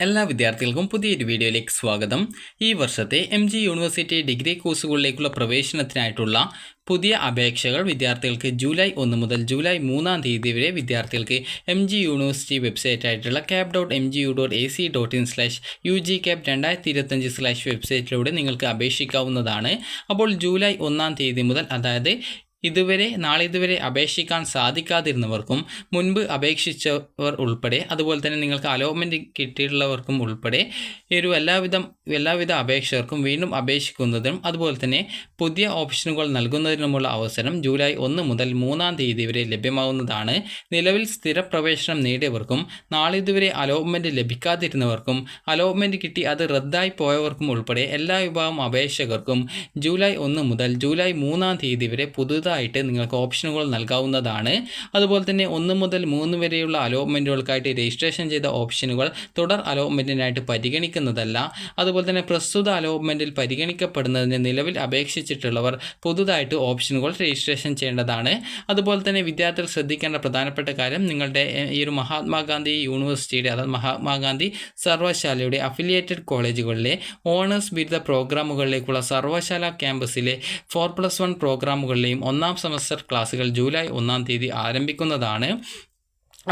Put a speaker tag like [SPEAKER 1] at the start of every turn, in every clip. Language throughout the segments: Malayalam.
[SPEAKER 1] എല്ലാ വിദ്യാർത്ഥികൾക്കും പുതിയൊരു വീഡിയോയിലേക്ക് സ്വാഗതം. ഈ വർഷത്തെ MG യൂണിവേഴ്സിറ്റി ഡിഗ്രി കോഴ്സുകളിലേക്കുള്ള പ്രവേശനത്തിനായിട്ടുള്ള പുതിയ അപേക്ഷകൾ വിദ്യാർത്ഥികൾക്ക് ജൂലൈ 1 മുതൽ ജൂലൈ 3 തീയതി വരെ വിദ്യാർത്ഥികൾക്ക് MG യൂണിവേഴ്സിറ്റി വെബ്സൈറ്റ് ആയിട്ടുള്ള cap.mgu.ac.in/ugcap2025/ വെബ്സൈറ്റിലൂടെ നിങ്ങൾക്ക് അപേക്ഷിക്കാവുന്നതാണ്. അപ്പോൾ ജൂലൈ 1 തീയതി മുതൽ, അതായത് നാളെ ഇതുവരെ അപേക്ഷിക്കാൻ സാധിക്കാതിരുന്നവർക്കും മുൻപ് അപേക്ഷിച്ചവർ ഉൾപ്പെടെ, അതുപോലെ തന്നെ നിങ്ങൾക്ക് അലോട്ട്മെൻറ്റ് കിട്ടിയിട്ടുള്ളവർക്കും ഉൾപ്പെടെ എല്ലാവിധ അപേക്ഷകർക്കും വീണ്ടും അപേക്ഷിക്കുന്നതിനും അതുപോലെ തന്നെ പുതിയ ഓപ്ഷനുകൾ നൽകുന്നതിനുമുള്ള അവസരം ജൂലൈ 1 മുതൽ 3 തീയതി വരെ ലഭ്യമാവുന്നതാണ്. നിലവിൽ സ്ഥിരപ്രവേശനം നേടിയവർക്കും നാളെ ഇതുവരെ അലോട്ട്മെൻറ്റ് ലഭിക്കാതിരുന്നവർക്കും അലോട്ട്മെൻറ്റ് കിട്ടി അത് റദ്ദായി പോയവർക്കും ഉൾപ്പെടെ എല്ലാ വിഭാഗം അപേക്ഷകർക്കും ജൂലൈ 1 മുതൽ ജൂലൈ 3 തീയതി വരെ പുതുതായിട്ട് നിങ്ങൾക്ക് ഓപ്ഷനുകൾ നൽകാവുന്നതാണ്. അതുപോലെ തന്നെ 1 മുതൽ 3 വരെയുള്ള അലോട്ട്മെൻറ്റുകൾക്കായിട്ട് രജിസ്ട്രേഷൻ ചെയ്ത ഓപ്ഷനുകൾ തുടർ അലോട്ട്മെൻറ്റിനായിട്ട് പരിഗണിക്കുന്നതല്ല. അതുപോലെ തന്നെ പ്രസ്തുത അലോട്ട്മെൻറ്റിൽ പരിഗണിക്കപ്പെടുന്നതിന് നിലവിൽ അപേക്ഷിച്ചിട്ടുള്ളവർ പുതുതായിട്ട് ഓപ്ഷനുകൾ രജിസ്ട്രേഷൻ ചെയ്യേണ്ടതാണ്. അതുപോലെ തന്നെ വിദ്യാർത്ഥികൾ ശ്രദ്ധിക്കേണ്ട പ്രധാനപ്പെട്ട കാര്യം, നിങ്ങളുടെ ഈ ഒരു മഹാത്മാഗാന്ധി യൂണിവേഴ്സിറ്റിയുടെ, അതായത് മഹാത്മാഗാന്ധി സർവകലാശാലയുടെ അഫിലിയേറ്റഡ് കോളേജുകളിലെ ഓണേഴ്സ് ബിരുദ പ്രോഗ്രാമുകളിലേക്കുള്ള സർവകലാശാല ക്യാമ്പസിലെ 4+1 പ്രോഗ്രാമുകളിലെയും 1ാം സെമസ്റ്റർ ക്ലാസുകൾ ജൂലൈ 1 തീയതി ആരംഭിക്കുന്നതാണ്.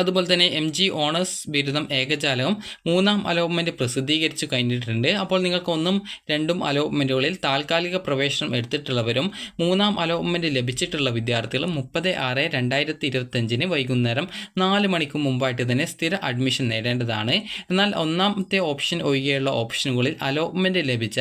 [SPEAKER 1] അതുപോലെ തന്നെ MG ഓണേഴ്സ് ബിരുദം ഏകജാലകം 3ാം അലോട്ട്മെൻറ്റ് പ്രസിദ്ധീകരിച്ചു കഴിഞ്ഞിട്ടുണ്ട്. അപ്പോൾ നിങ്ങൾക്ക് 1ഉം 2ഉം അലോട്ട്മെൻറ്റുകളിൽ താൽക്കാലിക പ്രവേശനം എടുത്തിട്ടുള്ളവരും 3ാം അലോട്ട്മെൻറ്റ് ലഭിച്ചിട്ടുള്ള വിദ്യാർത്ഥികളും 30/6/2025 വൈകുന്നേരം 4 മണിക്ക് മുമ്പായിട്ട് തന്നെ സ്ഥിര അഡ്മിഷൻ നേടേണ്ടതാണ്. എന്നാൽ 1ാമത്തെ ഓപ്ഷൻ ഒഴികെയുള്ള ഓപ്ഷനുകളിൽ അലോട്ട്മെൻറ്റ് ലഭിച്ച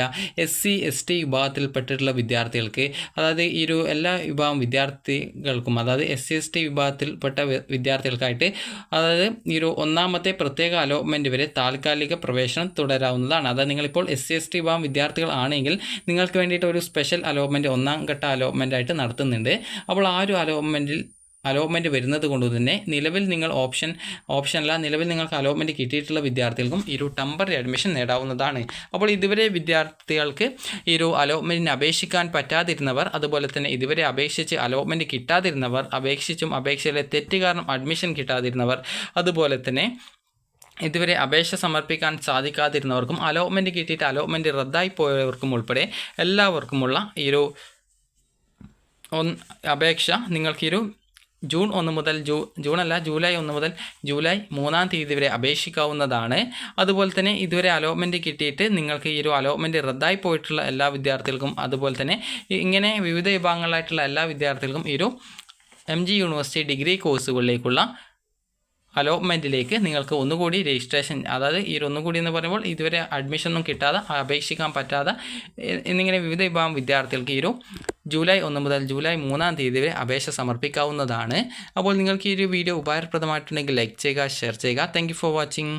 [SPEAKER 1] SC ST വിഭാഗത്തിൽപ്പെട്ടിട്ടുള്ള വിദ്യാർത്ഥികൾക്ക്, അതായത് ഈ ഒരു എല്ലാ വിഭാഗം വിദ്യാർത്ഥികൾക്കും, അതായത് SC ST വിഭാഗത്തിൽപ്പെട്ട വിദ്യാർത്ഥികൾക്കായിട്ട്, അതായത് ഈ ഒരു 1ാമത്തെ പ്രത്യേക അലോട്ട്മെൻറ്റ് വരെ താൽക്കാലിക പ്രവേശനം തുടരാവുന്നതാണ്. അതായത് നിങ്ങളിപ്പോൾ SC ST വിഭാഗം വിദ്യാർത്ഥികൾ ആണെങ്കിൽ നിങ്ങൾക്ക് വേണ്ടിയിട്ട് ഒരു സ്പെഷ്യൽ അലോട്ട്മെൻറ്റ് 1ാം ഘട്ട അലോട്ട്മെൻറ്റ് ആയിട്ട് നടത്തുന്നുണ്ട്. അപ്പോൾ ആ ഒരു അലോട്ട്മെൻറ്റ് വരുന്നത് കൊണ്ട് തന്നെ നിലവിൽ നിങ്ങൾക്ക് അലോട്ട്മെൻറ്റ് കിട്ടിയിട്ടുള്ള വിദ്യാർത്ഥികൾക്കും ഈ ഒരു ടെമ്പററി അഡ്മിഷൻ നേടാവുന്നതാണ്. അപ്പോൾ ഇതുവരെ വിദ്യാർത്ഥികൾക്ക് ഈ ഒരു അലോട്ട്മെൻറ്റിന് അപേക്ഷിക്കാൻ പറ്റാതിരുന്നവർ, അതുപോലെ തന്നെ ഇതുവരെ അപേക്ഷിച്ച് അലോട്ട്മെൻറ്റ് കിട്ടാതിരുന്നവർ, അപേക്ഷയിലെ തെറ്റ് കാരണം അഡ്മിഷൻ കിട്ടാതിരുന്നവർ, അതുപോലെ തന്നെ ഇതുവരെ അപേക്ഷ സമർപ്പിക്കാൻ സാധിക്കാതിരുന്നവർക്കും അലോട്ട്മെൻറ്റ് കിട്ടിയിട്ട് അലോട്ട്മെൻറ്റ് റദ്ദായി പോയവർക്കും ഉൾപ്പെടെ എല്ലാവർക്കുമുള്ള ഈ ഒരു അപേക്ഷ നിങ്ങൾക്ക് ജൂലൈ 1 മുതൽ ജൂലൈ 3 തീയതി വരെ അപേക്ഷിക്കാവുന്നതാണ്. അതുപോലെ തന്നെ ഇതുവരെ അലോട്ട്മെൻറ്റ് കിട്ടിയിട്ട് നിങ്ങൾക്ക് ഈ ഒരു അലോട്ട്മെൻറ്റ് റദ്ദായി പോയിട്ടുള്ള എല്ലാ വിദ്യാർത്ഥികൾക്കും, അതുപോലെ തന്നെ ഇങ്ങനെ വിവിധ വിഭാഗങ്ങളായിട്ടുള്ള എല്ലാ വിദ്യാർത്ഥികൾക്കും ഈ ഒരു MG യൂണിവേഴ്സിറ്റി ഡിഗ്രി കോഴ്സുകളിലേക്കുള്ള അലോട്ട്മെൻറ്റിലേക്ക് നിങ്ങൾക്ക് ഒന്നുകൂടി രജിസ്ട്രേഷൻ, അതായത് ഈ ഒന്നുകൂടി എന്ന് പറയുമ്പോൾ ഇതുവരെ അഡ്മിഷനൊന്നും കിട്ടാതെ, അപേക്ഷിക്കാൻ പറ്റാതെ എന്നിങ്ങനെ വിവിധ വിഭാഗം വിദ്യാർത്ഥികൾക്ക് ഈ ഒരു ജൂലൈ 1 മുതൽ ജൂലൈ 3 തീയതി വരെ അപേക്ഷ സമർപ്പിക്കാവുന്നതാണ്. അപ്പോൾ നിങ്ങൾക്ക് ഈ ഒരു വീഡിയോ ഉപകാരപ്രദമായിട്ടുണ്ടെങ്കിൽ ലൈക്ക് ചെയ്യുക, ഷെയർ ചെയ്യുക. Thank you for watching.